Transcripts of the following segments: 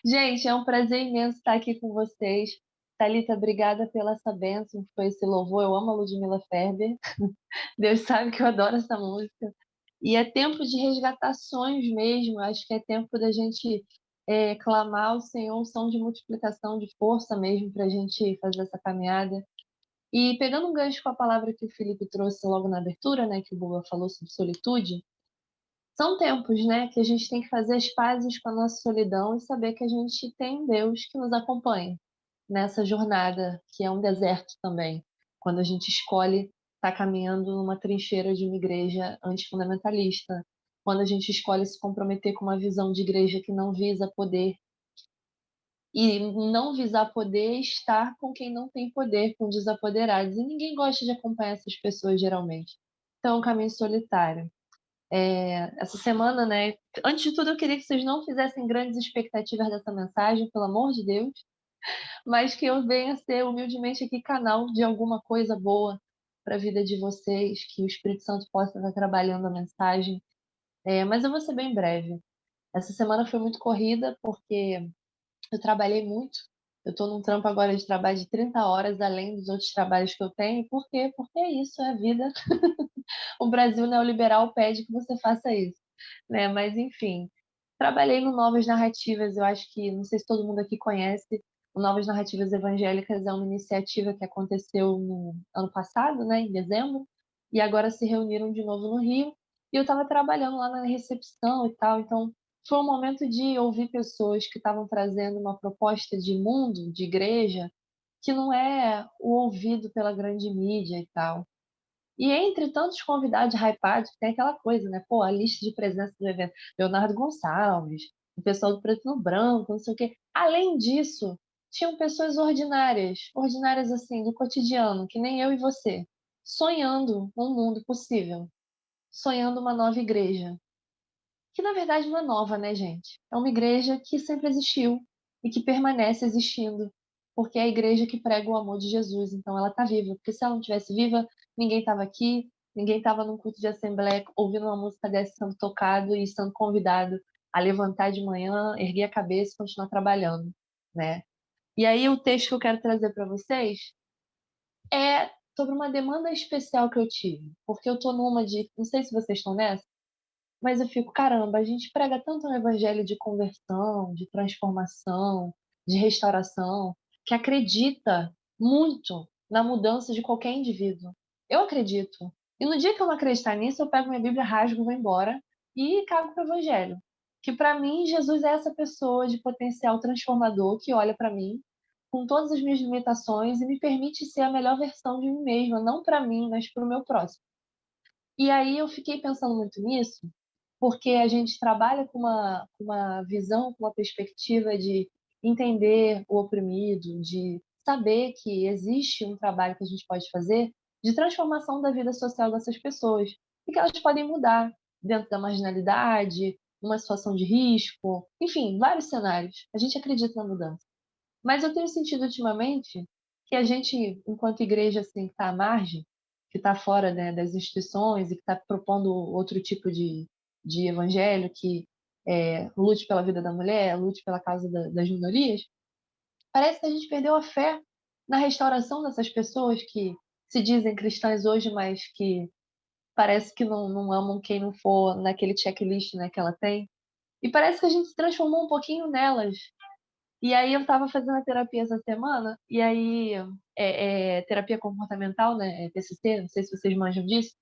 Gente, é um prazer imenso estar aqui com vocês. Thalita, obrigada pela essa bênção que foi esse louvor. Eu amo a Ludmilla Ferber. Deus sabe que eu adoro essa música. E é tempo de resgatações mesmo. Acho que é tempo da gente clamar ao Senhor um som de multiplicação, de força mesmo, para a gente fazer essa caminhada. E pegando um gancho com a palavra que o Felipe trouxe logo na abertura, né, que o Buba falou sobre solitude, são tempos, né, que a gente tem que fazer as pazes com a nossa solidão e saber que a gente tem um Deus que nos acompanha nessa jornada, que é um deserto também, quando a gente escolhe estar caminhando numa trincheira de uma igreja antifundamentalista, quando a gente escolhe se comprometer com uma visão de igreja que não visa poder e não visar poder estar com quem não tem poder, com desapoderados. E ninguém gosta de acompanhar essas pessoas geralmente. Então, é um caminho solitário. Essa semana, né? Antes de tudo, eu queria que vocês não fizessem grandes expectativas dessa mensagem, pelo amor de Deus, mas que eu venha ser humildemente aqui canal de alguma coisa boa para a vida de vocês, que o Espírito Santo possa estar trabalhando a mensagem. Mas eu vou ser bem breve. Essa semana foi muito corrida, porque eu trabalhei muito. Eu estou num trampo agora de trabalho de 30 horas, além dos outros trabalhos que eu tenho. Por quê? Porque é isso, é a vida. O Brasil neoliberal pede que você faça isso, né? Mas enfim, trabalhei no Novas Narrativas. Eu acho que, não sei se todo mundo aqui conhece, o Novas Narrativas Evangélicas é uma iniciativa que aconteceu no ano passado, né, em dezembro, e agora se reuniram de novo no Rio. E eu estava trabalhando lá na recepção e tal, então foi um momento de ouvir pessoas que estavam trazendo uma proposta de mundo, de igreja, que não é o ouvido pela grande mídia e tal. E entre tantos convidados hypados, tem aquela coisa, né? Pô, a lista de presença do evento. Leonardo Gonçalves, o pessoal do Preto no Branco, não sei o quê. Além disso, tinham pessoas ordinárias, ordinárias assim, do cotidiano, que nem eu e você, sonhando um mundo possível, sonhando uma nova igreja. Que na verdade não é nova, né, gente? É uma igreja que sempre existiu e que permanece existindo, porque é a igreja que prega o amor de Jesus, então ela está viva. Porque se ela não estivesse viva, ninguém estava aqui, ninguém estava num culto de assembleia ouvindo uma música dessa sendo tocado e sendo convidado a levantar de manhã, erguer a cabeça e continuar trabalhando, né? E aí o texto que eu quero trazer para vocês é sobre uma demanda especial que eu tive, porque eu tô numa de, não sei se vocês estão nessa, mas eu fico, caramba, a gente prega tanto no evangelho de conversão, de transformação, de restauração, que acredita muito na mudança de qualquer indivíduo. Eu acredito. E no dia que eu não acreditar nisso, eu pego minha Bíblia, rasgo, vou embora e cago pro evangelho. Que para mim, Jesus é essa pessoa de potencial transformador que olha para mim com todas as minhas limitações e me permite ser a melhor versão de mim mesma, não para mim, mas para o meu próximo. E aí eu fiquei pensando muito nisso, porque a gente trabalha com uma visão, com uma perspectiva de entender o oprimido, de saber que existe um trabalho que a gente pode fazer de transformação da vida social dessas pessoas e que elas podem mudar dentro da marginalidade, numa situação de risco, enfim, vários cenários. A gente acredita na mudança. Mas eu tenho sentido ultimamente que a gente, enquanto igreja assim, que está à margem, que está fora, né, das instituições e que está propondo outro tipo de evangelho que lute pela vida da mulher, lute pela causa das minorias, parece que a gente perdeu a fé na restauração dessas pessoas que se dizem cristãs hoje, mas que parece que não amam quem não for naquele checklist, né, que ela tem. E parece que a gente se transformou um pouquinho nelas. E aí eu estava fazendo a terapia essa semana, e aí terapia comportamental, né? TCC, não sei se vocês manjam disso,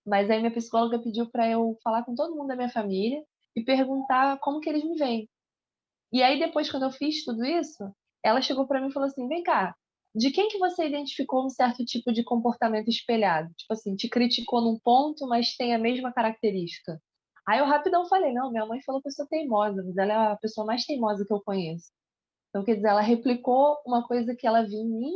mas aí minha psicóloga pediu para eu falar com todo mundo da minha família e perguntar como que eles me veem. E aí depois, quando eu fiz tudo isso, ela chegou para mim e falou assim: vem cá, de quem que você identificou um certo tipo de comportamento espelhado? Tipo assim, te criticou num ponto, mas tem a mesma característica. Aí eu rapidão falei: não, minha mãe falou que eu sou teimosa, mas ela é a pessoa mais teimosa que eu conheço. Então, quer dizer, ela replicou uma coisa que ela viu em mim,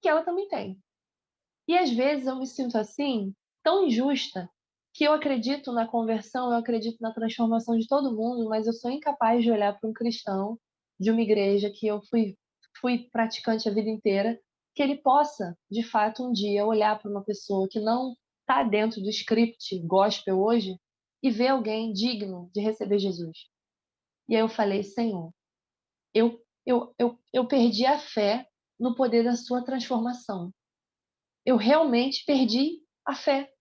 que ela também tem. E às vezes eu me sinto assim, tão injusta, que eu acredito na conversão, eu acredito na transformação de todo mundo, mas eu sou incapaz de olhar para um cristão de uma igreja que eu fui praticante a vida inteira, que ele possa, de fato, um dia olhar para uma pessoa que não está dentro do script gospel hoje e ver alguém digno de receber Jesus. E aí eu falei, Senhor, eu perdi a fé no poder da sua transformação. Eu realmente perdi a fé.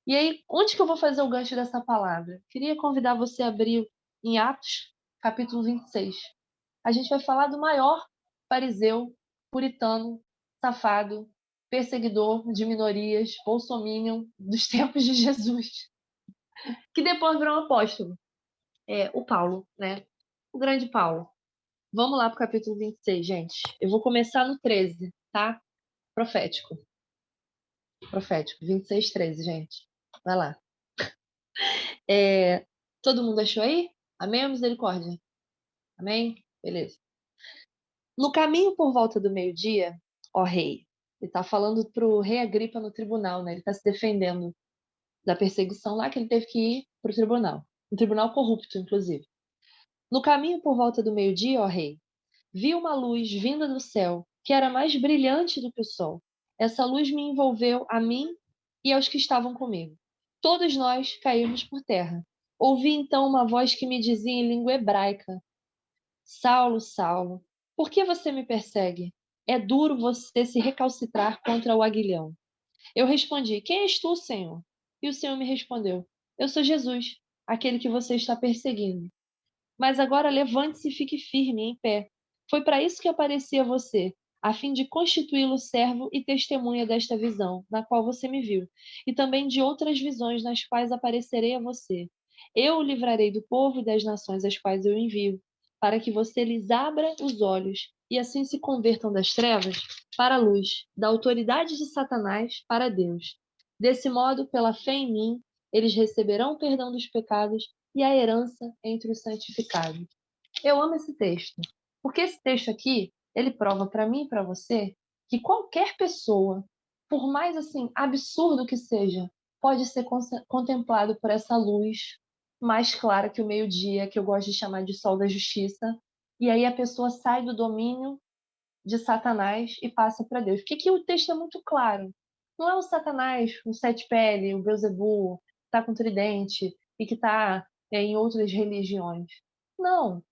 E aí, onde que eu vou fazer o gancho dessa palavra? Queria convidar você a abrir em Atos, capítulo 26. A gente vai falar do maior fariseu, puritano, safado, perseguidor de minorias, bolsominion dos tempos de Jesus, que depois virou um apóstolo. O Paulo, né? O grande Paulo. Vamos lá pro capítulo 26, gente. Eu vou começar no 13, tá? Profético. Profético. 26, 13, gente. Vai lá. Todo mundo achou aí? Amém ou misericórdia? Amém? Beleza. No caminho por volta do meio-dia, ó rei, ele está falando para o rei Agripa no tribunal, né? Ele está se defendendo da perseguição lá que ele teve que ir para o tribunal. Um tribunal corrupto, inclusive. No caminho por volta do meio-dia, ó rei, vi uma luz vinda do céu, que era mais brilhante do que o sol. Essa luz me envolveu a mim e aos que estavam comigo. Todos nós caímos por terra. Ouvi então uma voz que me dizia em língua hebraica: Saulo, Saulo, por que você me persegue? É duro você se recalcitrar contra o aguilhão. Eu respondi: Quem és tu, Senhor? E o Senhor me respondeu: Eu sou Jesus, aquele que você está perseguindo. Mas agora levante-se e fique firme, em pé. Foi para isso que apareci a você, a fim de constituí-lo servo e testemunha desta visão, na qual você me viu, e também de outras visões nas quais aparecerei a você. Eu o livrarei do povo e das nações às quais eu envio, para que você lhes abra os olhos e assim se convertam das trevas para a luz, da autoridade de Satanás para Deus. Desse modo, pela fé em mim, eles receberão o perdão dos pecados e a herança entre os santificados. Eu amo esse texto, porque esse texto aqui, ele prova para mim e para você que qualquer pessoa, por mais assim absurdo que seja, pode ser contemplado por essa luz mais clara que o meio-dia, que eu gosto de chamar de sol da justiça, e aí a pessoa sai do domínio de Satanás e passa para Deus. Porque aqui o texto é muito claro. Não é o Satanás, o sete pele, o Beelzebul, que está com tridente e que está em outras religiões. Não.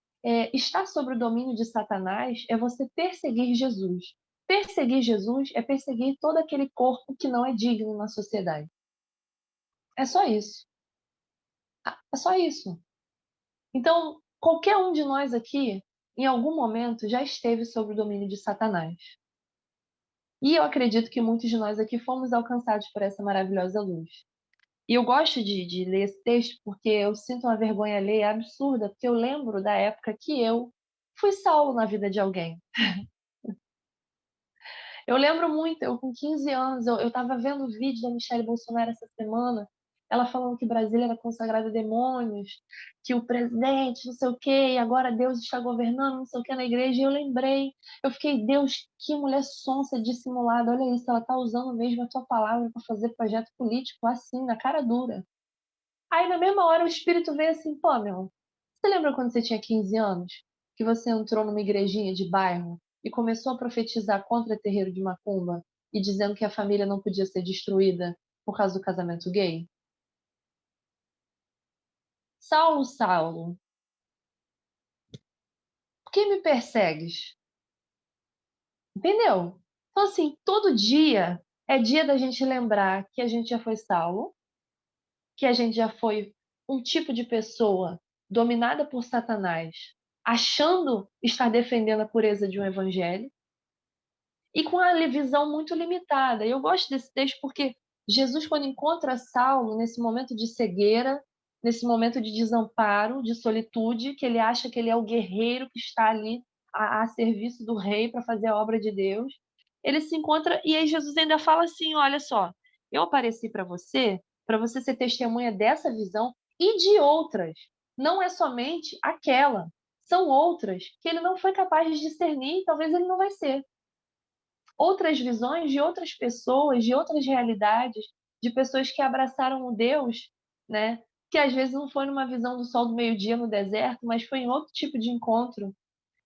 Estar sob o domínio de Satanás é você perseguir Jesus. Perseguir Jesus é perseguir todo aquele corpo que não é digno na sociedade. É só isso. É só isso. Então, qualquer um de nós aqui, em algum momento, já esteve sob o domínio de Satanás. E eu acredito que muitos de nós aqui fomos alcançados por essa maravilhosa luz. E eu gosto de ler esse texto porque eu sinto uma vergonha alheia absurda, porque eu lembro da época que eu fui Saulo na vida de alguém. Eu lembro muito, eu com 15 anos, eu estava vendo o vídeo da Michelle Bolsonaro essa semana, ela falando que Brasília era consagrada a demônios, que o presidente, não sei o quê, e agora Deus está governando, não sei o quê, na igreja, e eu lembrei, eu fiquei, Deus, que mulher sonsa, dissimulada, olha isso, ela está usando mesmo a tua palavra para fazer projeto político assim, na cara dura. Aí, na mesma hora, o Espírito veio assim, pô, meu, você lembra quando você tinha 15 anos? Que você entrou numa igrejinha de bairro e começou a profetizar contra terreiro de macumba e dizendo que a família não podia ser destruída por causa do casamento gay? Saulo, Saulo, por que me persegues? Entendeu? Então, assim, todo dia é dia da gente lembrar que a gente já foi Saulo, que a gente já foi um tipo de pessoa dominada por Satanás, achando estar defendendo a pureza de um evangelho, e com a visão muito limitada. E eu gosto desse texto porque Jesus, quando encontra Saulo nesse momento de cegueira, nesse momento de desamparo, de solitude, que ele acha que ele é o guerreiro que está ali a serviço do rei para fazer a obra de Deus, ele se encontra e aí Jesus ainda fala assim: olha só, eu apareci para você ser testemunha dessa visão e de outras. Não é somente aquela, são outras que ele não foi capaz de discernir e talvez ele não vai ser outras visões de outras pessoas, de outras realidades, de pessoas que abraçaram o Deus, né? Que às vezes não foi numa visão do sol do meio-dia no deserto, mas foi em outro tipo de encontro.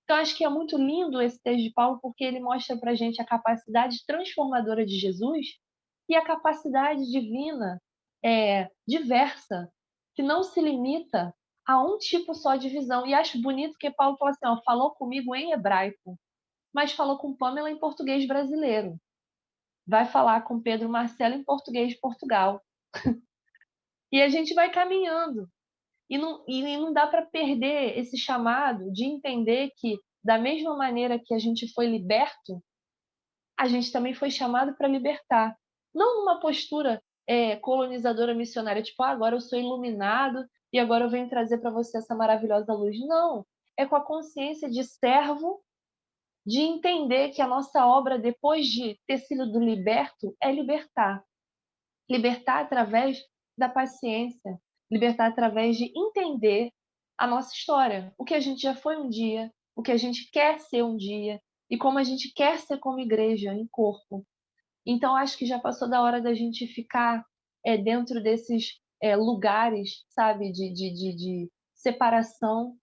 Então, acho que é muito lindo esse texto de Paulo, porque ele mostra para a gente a capacidade transformadora de Jesus e a capacidade divina diversa, que não se limita há um tipo só de visão. E acho bonito que Paulo fala assim, ó, falou comigo em hebraico, mas falou com Pamela em português brasileiro. Vai falar com Pedro Marcelo em português de Portugal. E a gente vai caminhando. E não dá para perder esse chamado de entender que, da mesma maneira que a gente foi liberto, a gente também foi chamado para libertar. Não numa postura colonizadora missionária, tipo, agora eu sou iluminado e agora eu venho trazer para você essa maravilhosa luz. Não. É com a consciência de servo, de entender que a nossa obra, depois de ter sido liberto, é libertar. Libertar através da paciência, libertar através de entender a nossa história, o que a gente já foi um dia, o que a gente quer ser um dia e como a gente quer ser como igreja, em corpo. Então, acho que já passou da hora da gente ficar dentro desses lugares, sabe, de separação,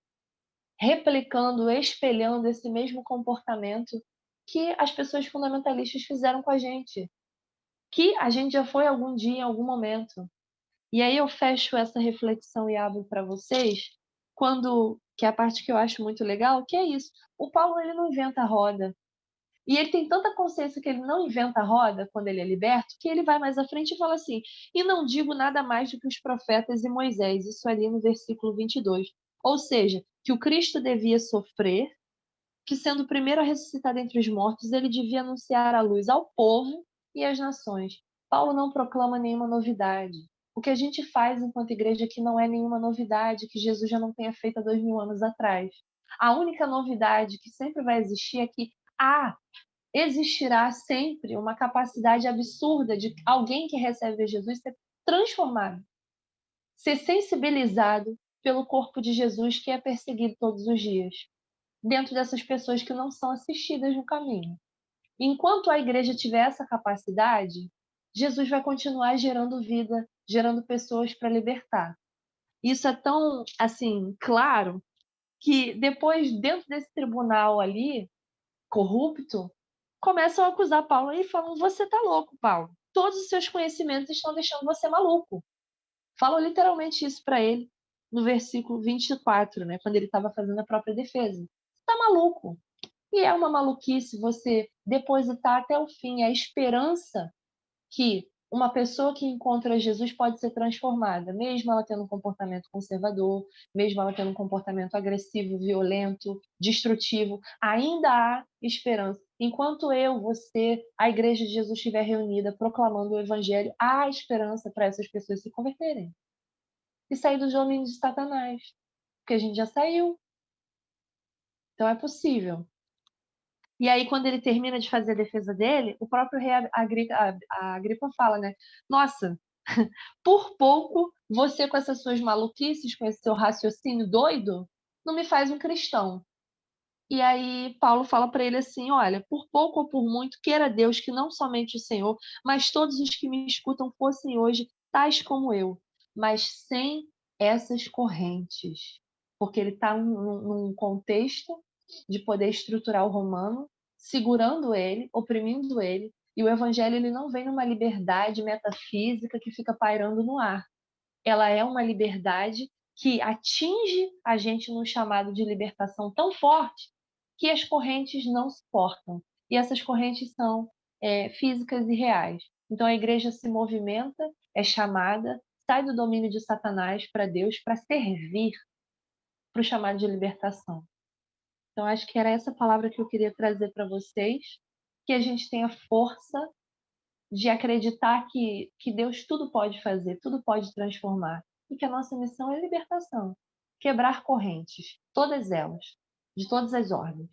replicando, espelhando esse mesmo comportamento que as pessoas fundamentalistas fizeram com a gente, que a gente já foi algum dia, em algum momento. E aí eu fecho essa reflexão e abro para vocês, que é a parte que eu acho muito legal, que é isso. O Paulo ele não inventa a roda. E ele tem tanta consciência que ele não inventa a roda quando ele é liberto, que ele vai mais à frente e fala assim: "E não digo nada mais do que os profetas e Moisés", isso ali no versículo 22. Ou seja, que o Cristo devia sofrer, que sendo o primeiro a ressuscitar dentre os mortos, ele devia anunciar a luz ao povo e às nações. Paulo não proclama nenhuma novidade. O que a gente faz enquanto igreja aqui não é nenhuma novidade que Jesus já não tenha feito há 2000 anos atrás. A única novidade que sempre vai existir é que existirá sempre uma capacidade absurda de alguém que recebe Jesus ser transformado, ser sensibilizado pelo corpo de Jesus que é perseguido todos os dias, dentro dessas pessoas que não são assistidas no caminho. Enquanto a igreja tiver essa capacidade, Jesus vai continuar gerando vida, gerando pessoas para libertar. Isso é tão, assim, claro, que depois, dentro desse tribunal ali, corrupto, começam a acusar Paulo e falam: "Você tá louco, Paulo. Todos os seus conhecimentos estão deixando você maluco". Falam literalmente isso para ele no versículo 24, né, quando ele estava fazendo a própria defesa. "Você tá maluco". E é uma maluquice você depositar até o fim a esperança que uma pessoa que encontra Jesus pode ser transformada, mesmo ela tendo um comportamento conservador, mesmo ela tendo um comportamento agressivo, violento, destrutivo, ainda há esperança. Enquanto eu, você, a Igreja de Jesus estiver reunida proclamando o Evangelho, há esperança para essas pessoas se converterem e sair do domínio de Satanás, porque a gente já saiu, então é possível. E aí, quando ele termina de fazer a defesa dele, o próprio rei Agripa fala, né? Nossa, por pouco você com essas suas maluquices, com esse seu raciocínio doido, não me faz um cristão. E aí Paulo fala para ele assim: olha, por pouco ou por muito, queira Deus que não somente o Senhor, mas todos os que me escutam fossem hoje tais como eu, mas sem essas correntes. Porque ele está num contexto de poder estrutural romano, segurando ele, oprimindo ele, e o evangelho ele não vem numa liberdade metafísica que fica pairando no ar. Ela é uma liberdade que atinge a gente num chamado de libertação tão forte que as correntes não suportam. E essas correntes são físicas e reais. Então a igreja se movimenta, é chamada, sai do domínio de Satanás para Deus, para servir para o chamado de libertação. Então acho que era essa palavra que eu queria trazer para vocês, que a gente tenha força de acreditar que Deus tudo pode fazer, tudo pode transformar, e que a nossa missão é libertação, quebrar correntes, todas elas, de todas as ordens.